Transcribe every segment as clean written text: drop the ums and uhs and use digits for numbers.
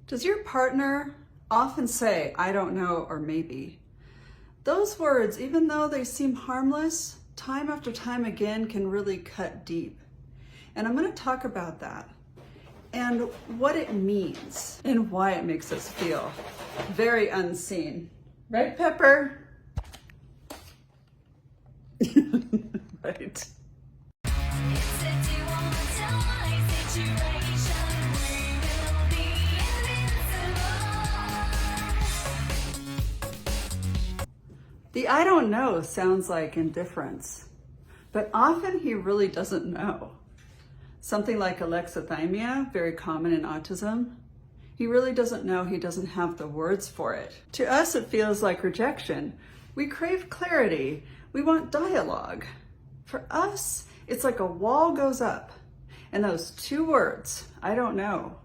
Does your partner often say, I don't know, or maybe? Those words, even though they seem harmless, time after time again can really cut deep. And I'm going to talk about that and what it means and why it makes us feel very unseen. Right, Pepper? Right. The I don't know sounds like indifference, but often he really doesn't know. Something like alexithymia, very common in autism. He really doesn't know, he doesn't have the words for it. To us, it feels like rejection. We crave clarity. We want dialogue. For us, it's like a wall goes up, and those two words, I don't know,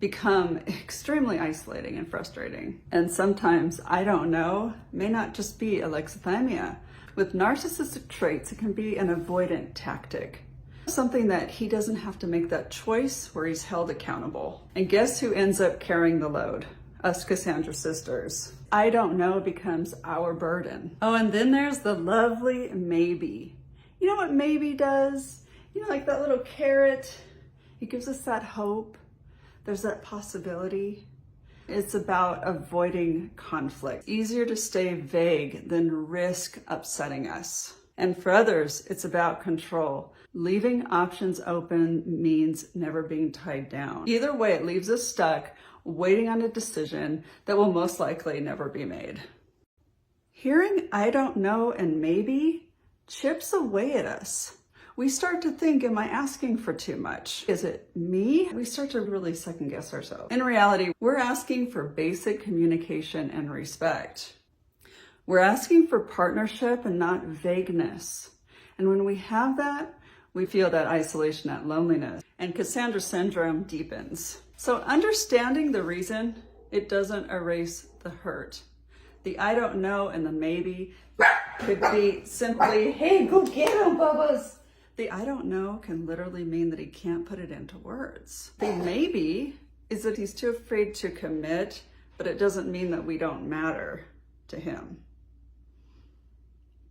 become extremely isolating and frustrating. And sometimes I don't know may not just be alexithymia. With narcissistic traits, it can be an avoidant tactic. Something that he doesn't have to make that choice where he's held accountable. And guess who ends up carrying the load? Us Cassandra sisters. I don't know becomes our burden. Oh, and then there's the lovely maybe. You know what maybe does? You know, like that little carrot, it gives us that hope. There's that possibility. It's about avoiding conflict. Easier to stay vague than risk upsetting us. And for others, it's about control. Leaving options open means never being tied down. Either way, it leaves us stuck, waiting on a decision that will most likely never be made. Hearing I don't know and maybe chips away at us. We start to think, am I asking for too much? Is it me? We start to really second guess ourselves. In reality, we're asking for basic communication and respect. We're asking for partnership and not vagueness. And when we have that, we feel that isolation, that loneliness, and Cassandra syndrome deepens. So understanding the reason, it doesn't erase the hurt. The I don't know and the maybe could be simply, hey, go get him, Bubba's. The I don't know can literally mean that he can't put it into words. The maybe is that he's too afraid to commit, but it doesn't mean that we don't matter to him.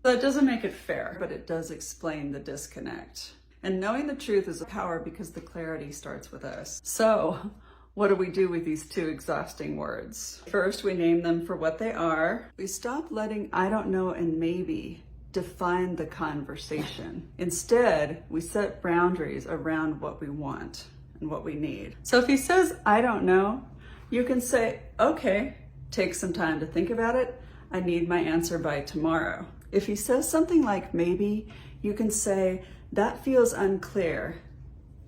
So it doesn't make it fair, but it does explain the disconnect. And knowing the truth is a power because the clarity starts with us. So what do we do with these two exhausting words? First, we name them for what they are. We stop letting I don't know and maybe define the conversation. Instead, we set boundaries around what we want and what we need. So if he says, I don't know, you can say, okay, take some time to think about it. I need my answer by tomorrow. If he says something like maybe, you can say, that feels unclear.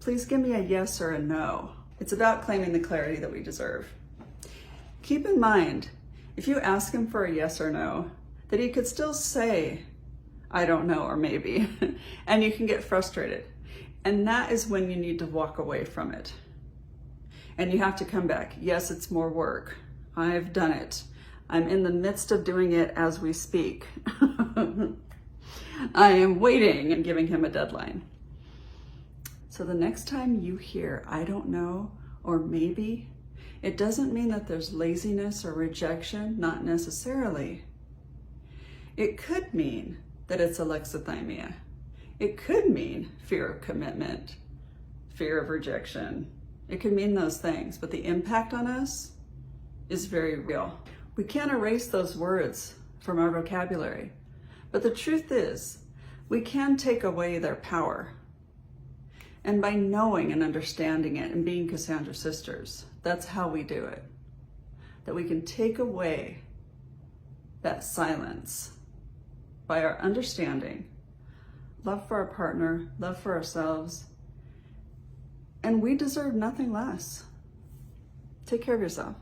Please give me a yes or a no. It's about claiming the clarity that we deserve. Keep in mind, if you ask him for a yes or no, that he could still say, I don't know, or maybe, and you can get frustrated. And that is when you need to walk away from it. And you have to come back. Yes, it's more work. I've done it. I'm in the midst of doing it as we speak. I am waiting and giving him a deadline. So the next time you hear, I don't know, or maybe, it doesn't mean that there's laziness or rejection, not necessarily. It could mean that it's alexithymia. It could mean fear of commitment, fear of rejection. It could mean those things, but the impact on us is very real. We can't erase those words from our vocabulary, but the truth is, we can take away their power. And by knowing and understanding it and being Cassandra sisters, that's how we do it. That we can take away that silence by our understanding, love for our partner, love for ourselves, and we deserve nothing less. Take care of yourself.